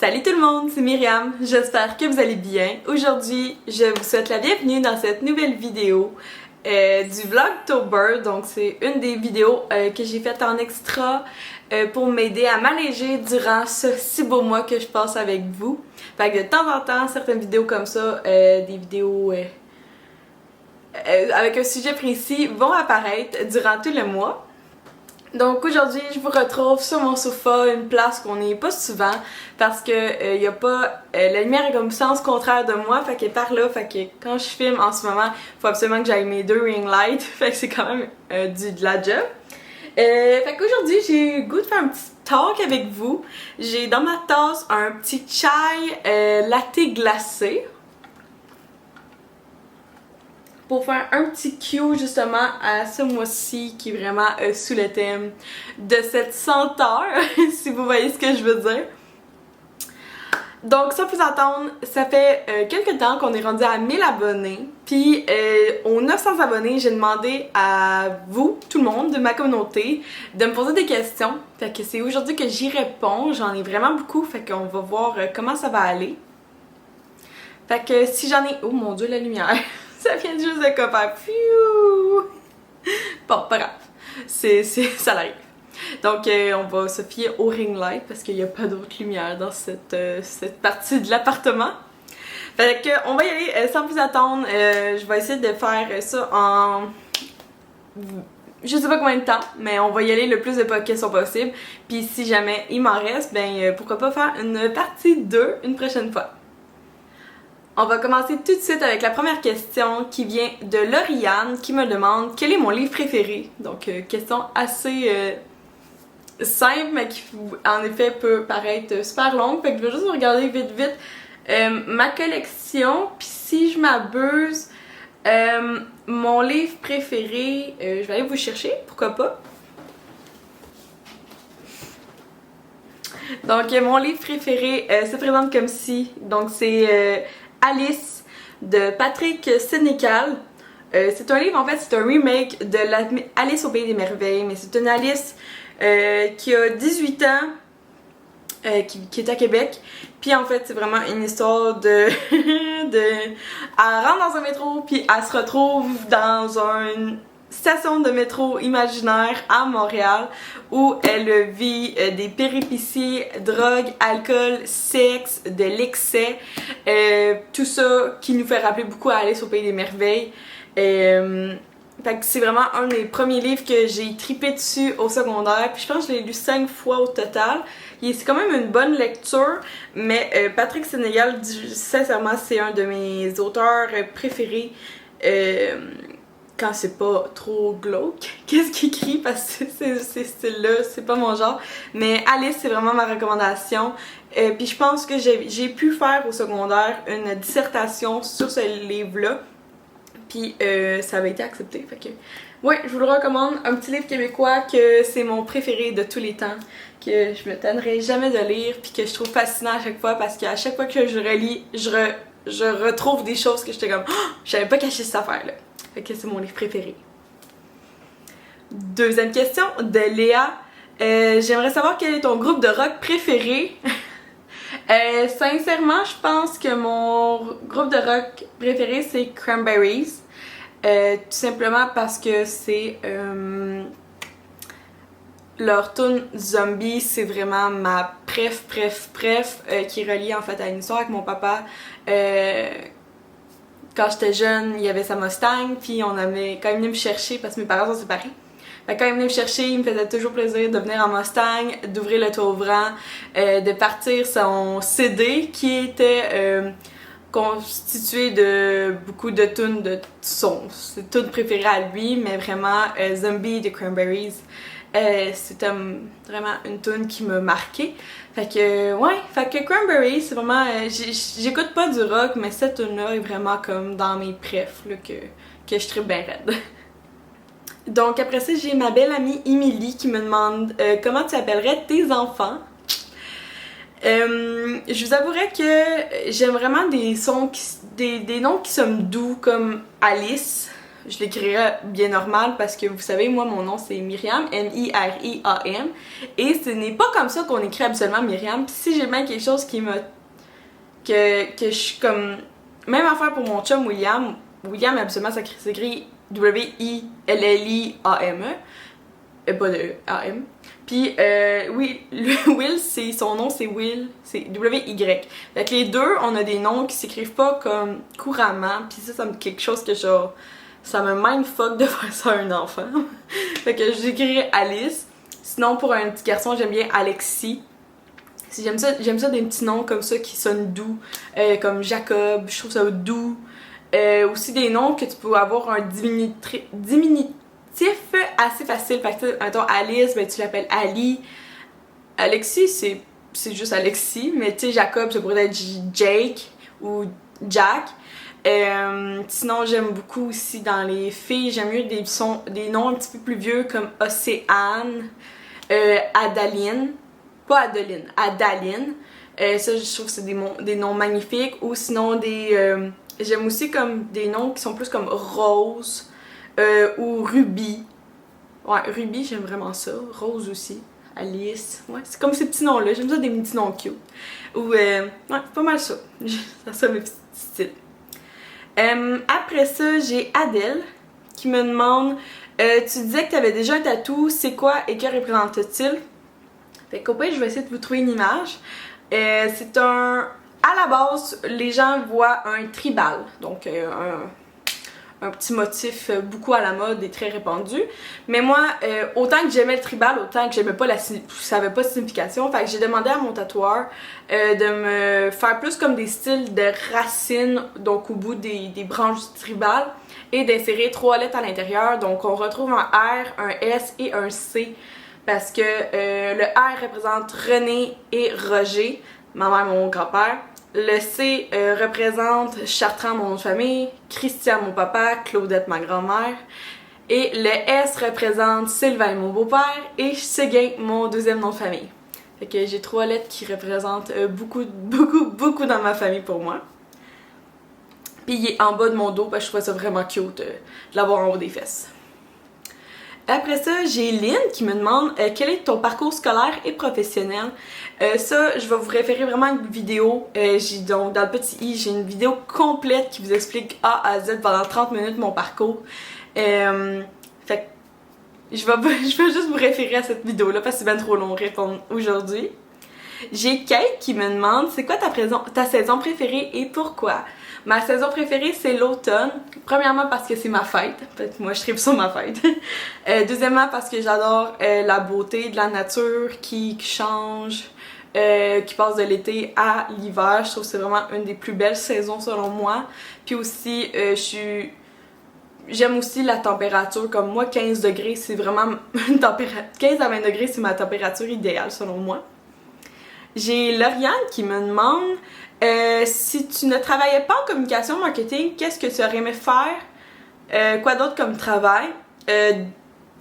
Salut tout le monde, c'est Myriam, j'espère que vous allez bien. Aujourd'hui, je vous souhaite la bienvenue dans cette nouvelle vidéo du Vlogtober. Donc c'est une des vidéos que j'ai faites en extra pour m'aider à m'alléger durant ce si beau mois que je passe avec vous. Fait que de temps en temps, certaines vidéos comme ça, des vidéos avec un sujet précis vont apparaître durant tout le mois. Donc aujourd'hui, je vous retrouve sur mon sofa, une place qu'on n'est pas souvent parce que y a pas la lumière est comme sens contraire de moi, fait qu'elle est par là, fait que quand je filme en ce moment, il faut absolument que j'aille mes deux ring lights, fait que c'est quand même de la job. Fait qu'aujourd'hui, j'ai le goût de faire un petit talk avec vous. J'ai dans ma tasse un petit chai latte glacé pour faire un petit cue justement à ce mois-ci qui est vraiment sous le thème de cette senteur, si vous voyez ce que je veux dire. Donc sans plus attendre, ça fait quelques temps qu'on est rendu à 1000 abonnés, puis aux 900 abonnés, j'ai demandé à vous, tout le monde de ma communauté, de me poser des questions. Fait que c'est aujourd'hui que j'y réponds, j'en ai vraiment beaucoup, fait qu'on va voir comment ça va aller. Fait que si j'en ai... Oh mon dieu, la lumière! Ça vient juste de copain. Bon, pas grave. Ça arrive. Donc, on va se fier au ring light parce qu'il n'y a pas d'autre lumière dans cette partie de l'appartement. Fait que, on va y aller sans plus attendre. Je vais essayer de faire ça en... Je sais pas combien de temps, mais on va y aller le plus de questions possible. Puis si jamais il m'en reste, ben pourquoi pas faire une partie 2 une prochaine fois. On va commencer tout de suite avec la première question qui vient de Lauriane qui me demande quel est mon livre préféré. Donc, question assez simple mais qui en effet peut paraître super longue. Fait que je vais juste regarder vite ma collection. Puis si je m'abuse, mon livre préféré, je vais aller vous chercher, pourquoi pas. Donc, mon livre préféré se présente comme ci. Donc, c'est... Alice de Patrick Sénécal. C'est un livre, en fait, c'est un remake de Alice au Pays des Merveilles, mais c'est une Alice qui a 18 ans, qui est à Québec. Puis en fait, c'est vraiment une histoire elle rentre dans un métro, puis elle se retrouve dans une station de métro imaginaire à Montréal où elle vit des péripéties, drogue, alcool, sexe, de l'excès, tout ça qui nous fait rappeler beaucoup à Alice au Pays des Merveilles. Fait que c'est vraiment un des premiers livres que j'ai trippé dessus au secondaire, puis je pense que je l'ai lu 5 fois au total. C'est quand même une bonne lecture, mais Patrick Sénégal, sincèrement, c'est un de mes auteurs préférés. Quand c'est pas trop glauque, qu'est-ce qu'il écrit parce que ces styles-là, c'est pas mon genre. Mais Alice, c'est vraiment ma recommandation. Puis je pense que j'ai pu faire au secondaire une dissertation sur ce livre-là. Puis ça avait été accepté. Fait que, ouais, je vous le recommande. Un petit livre québécois que c'est mon préféré de tous les temps. Que je me tannerai jamais de lire. Puis que je trouve fascinant à chaque fois parce qu'à chaque fois que je relis, je retrouve des choses que j'étais comme oh, j'avais pas caché cette affaire-là. Fait que c'est mon livre préféré. Deuxième question de Léa. J'aimerais savoir quel est ton groupe de rock préféré. Sincèrement, je pense que mon groupe de rock préféré c'est Cranberries. Tout simplement parce que c'est leur tune Zombie, c'est vraiment ma préf qui est reliée en fait à une histoire avec mon papa. Quand j'étais jeune, il y avait sa Mustang, puis on avait quand il venait me chercher parce que mes parents sont séparés. Fait que quand il venait me chercher, il me faisait toujours plaisir de venir en Mustang, d'ouvrir le toit ouvrant, de partir son CD qui était constitué de beaucoup de tunes de son tunes préférées à lui, mais vraiment Zombie de Cranberries. C'était vraiment une tune qui m'a marqué. Fait que Cranberries, c'est vraiment j'écoute pas du rock, mais cette tune là est vraiment comme dans mes prefs là, que je tripe bien raide. Donc après ça, j'ai ma belle amie Emily qui me demande comment tu appellerais tes enfants. Je vous avouerais que j'aime vraiment des sons des noms qui sont doux comme Alice. je l'écrirais bien normal parce que vous savez, moi mon nom c'est Myriam, M-I-R-I-A-M, et ce n'est pas comme ça qu'on écrit absolument Myriam. Puis si j'ai bien quelque chose qui me... que je suis comme... Même affaire pour mon chum William, William absolument ça s'écrit W-I-L-L-I-A-M-E, pas de A-M. Puis, oui, Will, c'est son nom, c'est Will, c'est W-Y. Fait que les deux, on a des noms qui s'écrivent pas comme couramment, puis ça me quelque chose que genre, ça me mindfuck de faire ça à un enfant. Fait que j'écrirais Alice. Sinon, pour un petit garçon, j'aime bien Alexis. J'aime ça des petits noms comme ça qui sonnent doux, comme Jacob, je trouve ça doux. Aussi des noms que tu peux avoir un diminutif assez facile. Fait que, mettons, Alice, ben, tu l'appelles Ali. Alexis, c'est juste Alexis. Mais tu sais, Jacob, ça pourrait être Jake ou Jack. Sinon, j'aime beaucoup aussi dans les filles, j'aime mieux des noms un petit peu plus vieux comme Océane, Adaline. Pas Adeline, Adaline. Ça, je trouve que c'est des noms magnifiques. Ou sinon, j'aime aussi comme des noms qui sont plus comme Rose. Ou Ruby. Ouais, Ruby, j'aime vraiment ça. Rose aussi. Alice. Ouais, c'est comme ces petits noms-là. J'aime ça des petits noms cute. Ou, ouais, c'est pas mal ça. Ça mes petits styles. Après ça, j'ai Adèle qui me demande tu disais que tu avais déjà un tatou, c'est quoi et que représente-t-il? Fait qu'au pire, je vais essayer de vous trouver une image. C'est un... À la base, les gens voient un tribal. Donc, un petit motif beaucoup à la mode et très répandu. Mais moi, autant que j'aimais le tribal, autant que j'aimais pas je savais pas de signification. Fait que j'ai demandé à mon tatoueur de me faire plus comme des styles de racines, donc au bout des branches du tribal, et d'insérer 3 lettres à l'intérieur. Donc on retrouve un R, un S et un C. Parce que le R représente René et Roger, ma mère et mon grand-père. Le C représente Chartrand, mon nom de famille, Christian, mon papa, Claudette, ma grand-mère. Et le S représente Sylvain, mon beau-père, et Séguin, mon deuxième nom de famille. Fait que j'ai 3 lettres qui représentent beaucoup dans ma famille pour moi. Puis il est en bas de mon dos parce que je trouvais ça vraiment cute de l'avoir en haut des fesses. Après ça, j'ai Lynn qui me demande quel est ton parcours scolaire et professionnel. Ça, je vais vous référer vraiment à une vidéo. Donc, dans le petit i, j'ai une vidéo complète qui vous explique A à Z pendant 30 minutes mon parcours. Fait que je vais juste vous référer à cette vidéo-là parce que c'est bien trop long de répondre aujourd'hui. J'ai Kate qui me demande c'est quoi ta saison préférée et pourquoi? Ma saison préférée, c'est l'automne. Premièrement, parce que c'est ma fête. Peut-être moi, je tripe sur ma fête. Deuxièmement, parce que j'adore la beauté de la nature qui change, qui passe de l'été à l'hiver. Je trouve que c'est vraiment une des plus belles saisons selon moi. Puis aussi, j'aime aussi la température. Comme moi, 15 degrés, c'est vraiment une température... 15 à 20 degrés, c'est ma température idéale selon moi. J'ai Lauriane qui me demande si tu ne travaillais pas en communication marketing, qu'est-ce que tu aurais aimé faire? Quoi d'autre comme travail?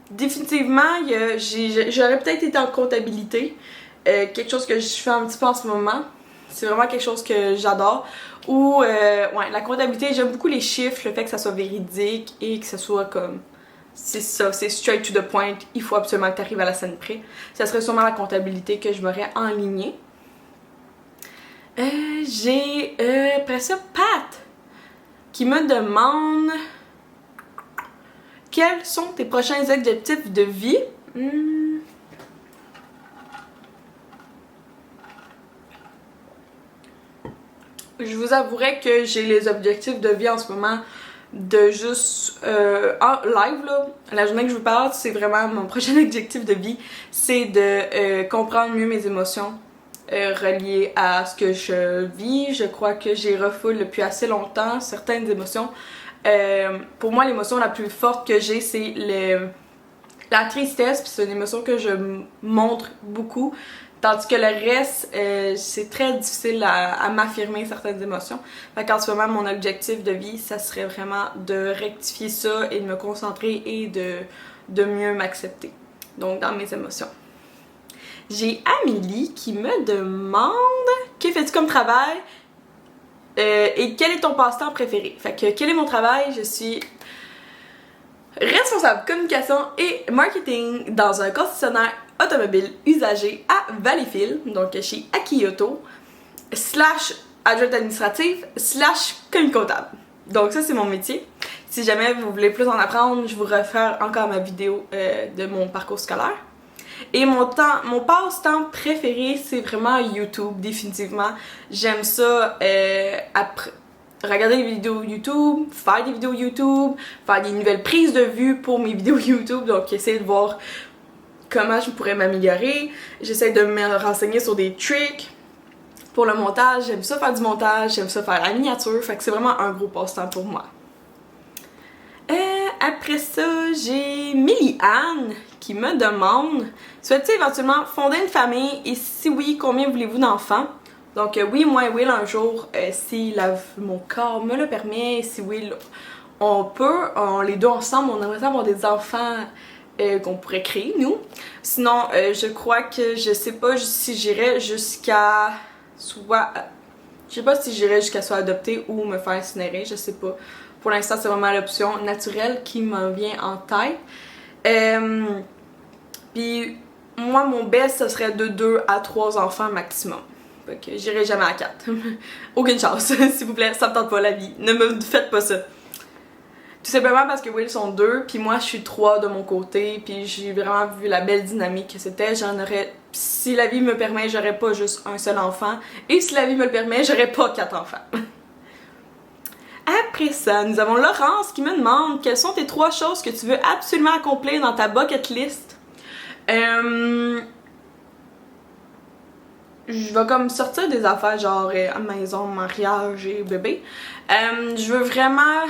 Définitivement, j'aurais peut-être été en comptabilité, quelque chose que je fais un petit peu en ce moment. C'est vraiment quelque chose que j'adore. Ou, ouais, la comptabilité, j'aime beaucoup les chiffres, le fait que ça soit véridique et que ça soit comme... C'est ça, c'est straight to the point, il faut absolument que tu arrives à la scène près. Ça serait sûrement la comptabilité que je m'aurais enlignée. J'ai après ça Pat qui me demande quels sont tes prochains objectifs de vie. Je vous avouerai que j'ai les objectifs de vie en ce moment de juste en live là. La journée que je vous parle, c'est vraiment mon prochain objectif de vie, c'est de comprendre mieux mes émotions. Relié à ce que je vis. Je crois que j'ai refoulé depuis assez longtemps certaines émotions. Pour moi, l'émotion la plus forte que j'ai, c'est la tristesse, puis c'est une émotion que je montre beaucoup. Tandis que le reste, c'est très difficile à m'affirmer certaines émotions. Fait qu'en ce moment, mon objectif de vie, ça serait vraiment de rectifier ça et de me concentrer et de mieux m'accepter. Donc, dans mes émotions. J'ai Amélie qui me demande que fais-tu comme travail et quel est ton passe-temps préféré? Fait que quel est mon travail? Je suis responsable communication et marketing dans un concessionnaire automobile usagé à Valleyfield, donc chez Akiyoto, / adjointe administrative / commis comptable. Donc ça c'est mon métier. Si jamais vous voulez plus en apprendre, je vous réfère encore ma vidéo de mon parcours scolaire. Et mon passe-temps préféré, c'est vraiment YouTube, définitivement. J'aime ça regarder des vidéos YouTube, faire des vidéos YouTube, faire des nouvelles prises de vue pour mes vidéos YouTube, donc essayer de voir comment je pourrais m'améliorer. J'essaie de me renseigner sur des tricks pour le montage. J'aime ça faire du montage, j'aime ça faire la miniature, fait que c'est vraiment un gros passe-temps pour moi. Après ça, j'ai Millie-Anne qui me demande: souhaitez éventuellement fonder une famille et si oui, combien voulez-vous d'enfants? Donc oui, moi et Will un jour, si mon corps me le permet, si Will on peut, les deux ensemble, on aimerait avoir des enfants qu'on pourrait créer nous. Sinon, je crois que je sais pas si j'irais jusqu'à soit adopter ou me faire incinérer, je sais pas. Pour l'instant, c'est vraiment l'option naturelle qui me vient en tête. Puis moi, mon best, ce serait de 2 à 3 enfants maximum. Fait que j'irai jamais à 4. Aucune chance, s'il vous plaît, ça me tente pas la vie. Ne me faites pas ça. Tout simplement parce que Will sont 2, puis moi je suis 3 de mon côté, puis j'ai vraiment vu la belle dynamique que c'était. Si la vie me permet, j'aurais pas juste un seul enfant, et si la vie me le permet, j'aurais pas 4 enfants. Après ça, nous avons Laurence qui me demande: quelles sont tes 3 choses que tu veux absolument accomplir dans ta bucket list? Je vais comme sortir des affaires genre maison, mariage et bébé. Je veux vraiment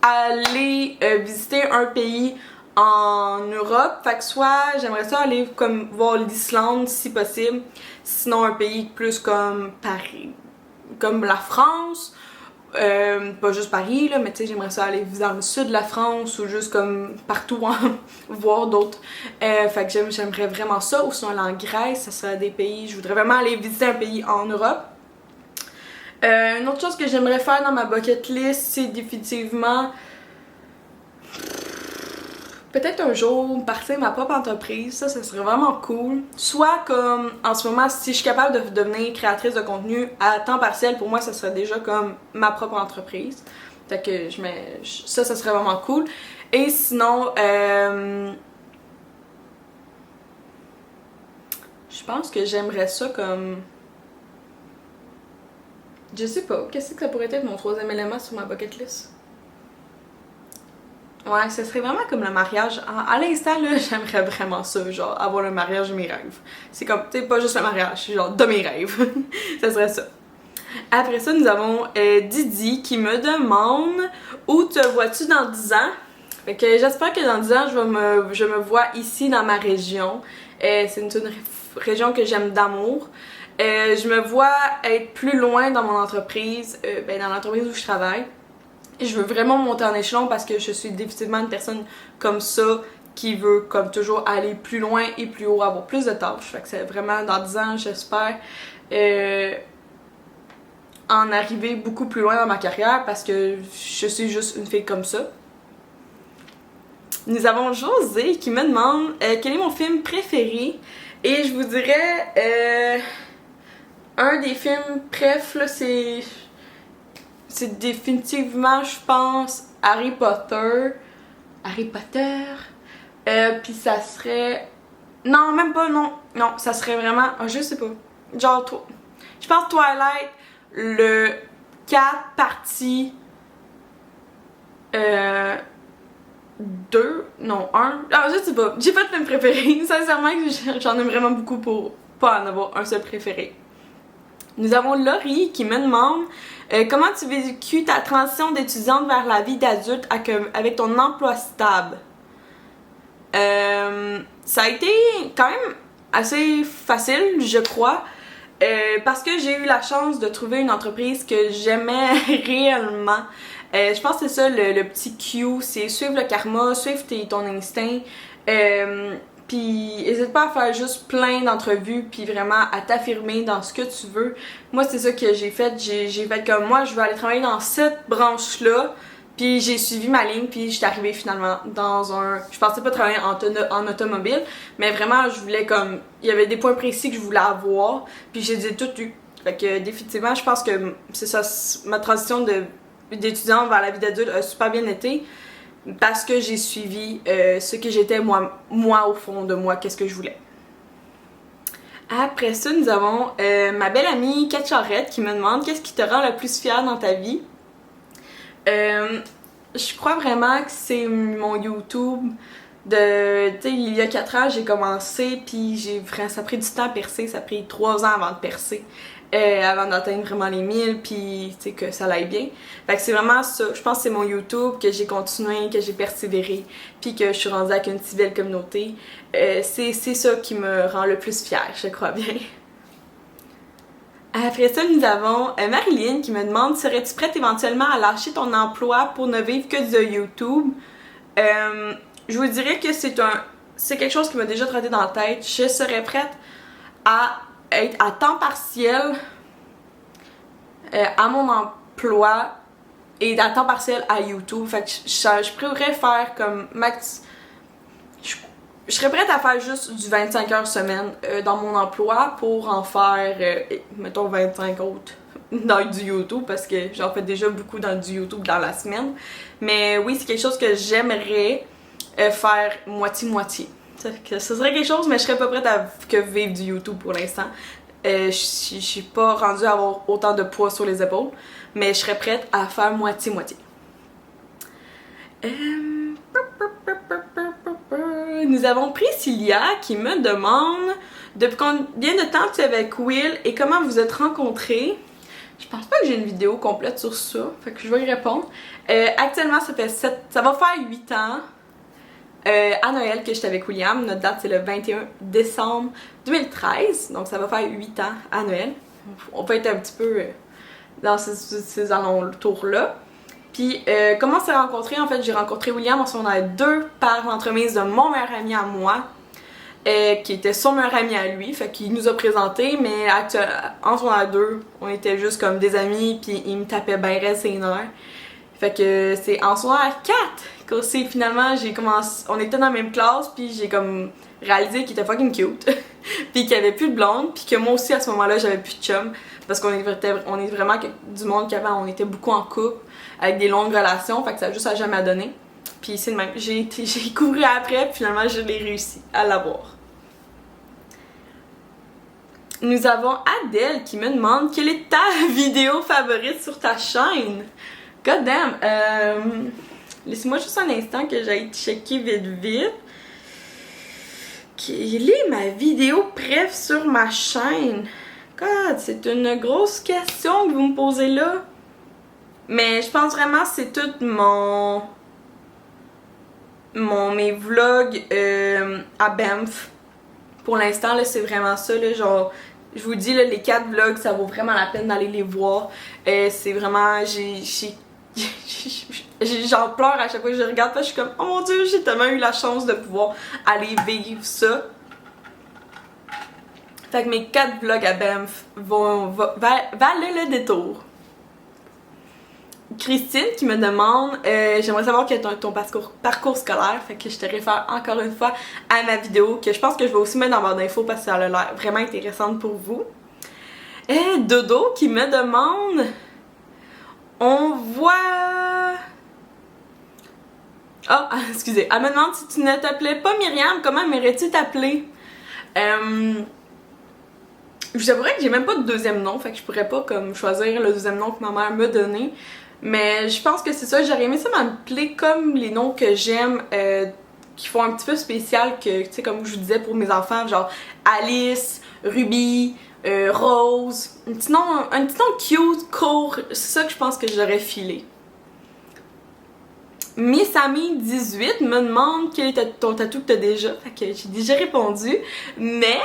aller visiter un pays en Europe. Fait que soit j'aimerais ça aller comme voir l'Islande si possible. Sinon un pays plus comme Paris, comme la France. Pas juste Paris là, mais tu sais j'aimerais ça aller dans le sud de la France ou juste comme partout voir d'autres. Fait que j'aimerais vraiment ça, ou sinon aller en Grèce, ça serait des pays, je voudrais vraiment aller visiter un pays en Europe. Une autre chose que j'aimerais faire dans ma bucket list, c'est définitivement peut-être un jour partir ma propre entreprise. Ça serait vraiment cool. Soit comme en ce moment, si je suis capable de devenir créatrice de contenu à temps partiel, pour moi ça serait déjà comme ma propre entreprise. Fait que ça serait vraiment cool. Et sinon, je pense que j'aimerais ça comme... Je sais pas, qu'est-ce que ça pourrait être mon 3e élément sur ma bucket list? Ouais, ce serait vraiment comme le mariage. À l'instant, là, j'aimerais vraiment ça, genre avoir le mariage de mes rêves. C'est comme, tu sais, pas juste le mariage, c'est genre de mes rêves. Ça serait ça. Après ça, nous avons Didi qui me demande: où te vois-tu dans 10 ans? Fait que j'espère que dans 10 ans, je me vois ici dans ma région. C'est une région que j'aime d'amour. Je me vois être plus loin dans mon entreprise, dans l'entreprise où je travaille. Je veux vraiment monter en échelon parce que je suis définitivement une personne comme ça qui veut comme toujours aller plus loin et plus haut, avoir plus de tâches. Fait que c'est vraiment dans 10 ans, j'espère en arriver beaucoup plus loin dans ma carrière parce que je suis juste une fille comme ça. Nous avons José qui me demande quel est mon film préféré, et je vous dirais un des films préf là, c'est définitivement, je pense, Harry Potter. Puis ça serait... Non, même pas, non, ça serait vraiment... je sais pas, genre toi. Je pense Twilight, le 4 partie 2, non 1, je sais pas, j'ai pas de film préféré, sincèrement j'en aime vraiment beaucoup pour pas en avoir un seul préféré. Nous avons Laurie qui me demande comment tu vécu ta transition d'étudiante vers la vie d'adulte avec ton emploi stable. Ça a été quand même assez facile, je crois, parce que j'ai eu la chance de trouver une entreprise que j'aimais réellement. Je pense que c'est ça le petit Q, c'est suivre le karma, suivre ton instinct. Puis n'hésite pas à faire juste plein d'entrevues puis vraiment à t'affirmer dans ce que tu veux. Moi c'est ça que j'ai fait, j'ai fait comme moi je veux aller travailler dans cette branche là, Puis j'ai suivi ma ligne, puis j'étais arrivée finalement dans un... Je pensais pas travailler en automobile, mais vraiment je voulais comme... Il y avait des points précis que je voulais avoir, puis j'ai dit tout eu. Fait que définitivement je pense que c'est ça, ma transition d'étudiante vers la vie d'adulte a super bien été, parce que j'ai suivi ce que j'étais moi au fond de moi, qu'est-ce que je voulais. Après ça, nous avons ma belle amie Kat Charrette qui me demande qu'est-ce qui te rend le plus fière dans ta vie. Je crois vraiment que c'est mon YouTube. Tu sais, il y a 4 ans, j'ai commencé, puis ça a pris du temps à percer, ça a pris 3 ans avant de percer. Avant d'atteindre vraiment les 1000, puis tu sais que ça aille bien. Fait que c'est vraiment ça, je pense que c'est mon YouTube, que j'ai continué, que j'ai persévéré, puis que je suis rendue avec une si belle communauté. C'est ça qui me rend le plus fière, je crois bien. Après ça, nous avons Marilyn qui me demande: serais-tu prête éventuellement à lâcher ton emploi pour ne vivre que de YouTube? Je vous dirais que c'est quelque chose qui m'a déjà trotté dans la tête. Je serais prête à être à temps partiel à mon emploi et à temps partiel à YouTube. Fait que je pourrais faire comme max. Je serais prête à faire juste du 25 heures semaine dans mon emploi pour en faire, mettons, 25 autres dans du YouTube, parce que j'en fais déjà beaucoup dans du YouTube dans la semaine. Mais oui, c'est quelque chose que j'aimerais faire moitié-moitié. Ce serait quelque chose, mais je serais pas prête à vivre du YouTube pour l'instant. Je suis pas rendue à avoir autant de poids sur les épaules, mais je serais prête à faire moitié-moitié. Nous avons Priscilla qui me demande depuis combien de temps tu es avec Will et comment vous êtes rencontrés. Je pense pas que j'ai une vidéo complète sur ça, fait que je vais y répondre. Actuellement, ça va faire 8 ans à Noël que j'étais avec William. Notre date c'est le 21 décembre 2013, donc ça va faire 8 ans à Noël. On peut être un petit peu dans ces alentours-là. Puis comment on s'est rencontrés? En fait, j'ai rencontré William en secondaire 2 par l'entremise de mon meilleur ami à moi, qui était son meilleur ami à lui, fait qu'il nous a présentés, mais en secondaire 2, on était juste comme des amis, puis il me tapait bien raide ses nerfs. Fait que c'est en secondaire 4 qu'aussi finalement j'ai commencé, on était dans la même classe, puis j'ai comme réalisé qu'il était fucking cute, puis qu'il y avait plus de blonde, puis que moi aussi à ce moment-là j'avais plus de chum, parce qu'on est vraiment du monde qu'avant on était beaucoup en couple, avec des longues relations, fait que ça a juste à jamais donné. Puis c'est le même, j'ai couru après, puis finalement je l'ai réussi à l'avoir. Nous avons Adèle qui me demande quelle est ta vidéo favorite sur ta chaîne. God damn! Laissez-moi juste un instant que j'aille checker vite. Quelle est ma vidéo préf sur ma chaîne? God, c'est une grosse question que vous me posez là. Mais je pense vraiment que c'est tout mes vlogs à Banff. Pour l'instant, là, c'est vraiment ça, là, genre, je vous dis, là, les 4 vlogs, ça vaut vraiment la peine d'aller les voir. C'est vraiment, j'en pleure à chaque fois que je regarde, parce que je suis comme, oh mon dieu, j'ai tellement eu la chance de pouvoir aller vivre ça. Fait que mes 4 vlogs à Banff valent le détour. Christine qui me demande, j'aimerais savoir quel est ton parcours scolaire, fait que je te réfère encore une fois à ma vidéo, que je pense que je vais aussi mettre dans barre d'infos parce que ça a l'air vraiment intéressante pour vous. Et Dodo qui me demande, on voit... Oh, excusez, elle me demande si tu ne t'appelais pas Myriam, comment aimerais-tu t'appeler? Je vous avouerais que j'ai même pas de deuxième nom, fait que je pourrais pas comme choisir le deuxième nom que ma mère m'a donné. Mais je pense que c'est ça, j'aurais aimé ça m'appeler comme les noms que j'aime, qui font un petit peu spécial, que, tu sais, comme je vous disais pour mes enfants, genre Alice, Ruby, Rose, un petit nom cute, court, c'est ça que je pense que j'aurais filé. Miss Amy 18 me demande quel est ton tatou que t'as déjà, fait que j'ai déjà répondu, mais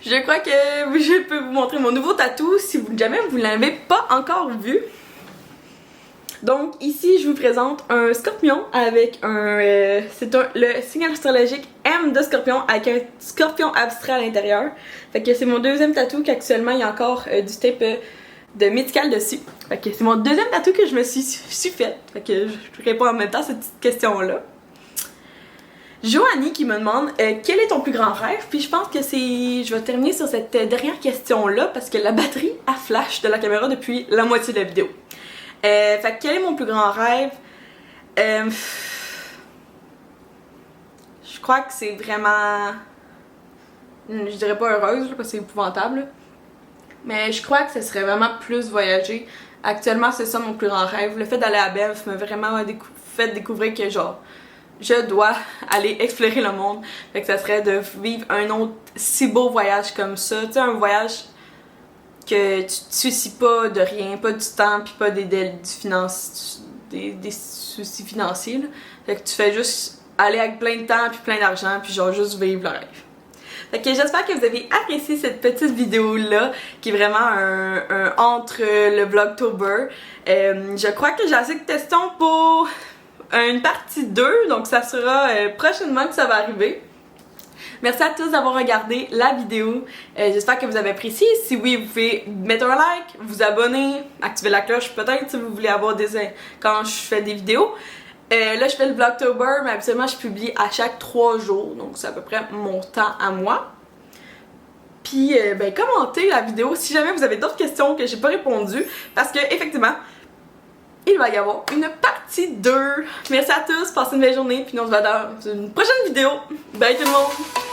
je crois que je peux vous montrer mon nouveau tatou si jamais vous l'avez pas encore vu. Donc ici je vous présente un scorpion avec le signe astrologique M de scorpion avec un scorpion abstrait à l'intérieur. Fait que c'est mon deuxième tatou qu'actuellement il y a encore du tape de médical dessus. Fait que c'est mon deuxième tatou que je me suis fait. Fait que je réponds en même temps à cette petite question-là. Joanie qui me demande quel est ton plus grand rêve? Puis je pense que c'est... Je vais terminer sur cette dernière question-là parce que la batterie a flash de la caméra depuis la moitié de la vidéo. Fait que quel est mon plus grand rêve? Je crois que c'est vraiment... Je dirais pas heureuse parce que c'est épouvantable. Mais je crois que ce serait vraiment plus voyager. Actuellement, c'est ça mon plus grand rêve. Le fait d'aller à Banff m'a vraiment fait découvrir que genre... je dois aller explorer le monde. Fait que ça serait de vivre un autre si beau voyage comme ça. Tu sais, un voyage que tu te soucies pas de rien, pas du temps, puis pas des soucis financiers. Là. Fait que tu fais juste aller avec plein de temps, puis plein d'argent, puis genre juste vivre le rêve. Fait que j'espère que vous avez apprécié cette petite vidéo-là, qui est vraiment un entre le Vlogtober. Je crois que j'ai assez de questions pour... une partie 2, donc ça sera prochainement que ça va arriver. Merci à tous d'avoir regardé la vidéo. J'espère que vous avez apprécié. Si oui, vous pouvez mettre un like, vous abonner, activer la cloche peut-être si vous voulez avoir des quand je fais des vidéos. Là, je fais le Vlogtober, mais habituellement, je publie à chaque 3 jours, donc c'est à peu près mon temps à moi. Puis, ben, commentez la vidéo si jamais vous avez d'autres questions que j'ai pas répondu, parce que effectivement, il va y avoir une partie 2. Merci à tous, passez une belle journée, puis on se voit dans une prochaine vidéo. Bye tout le monde!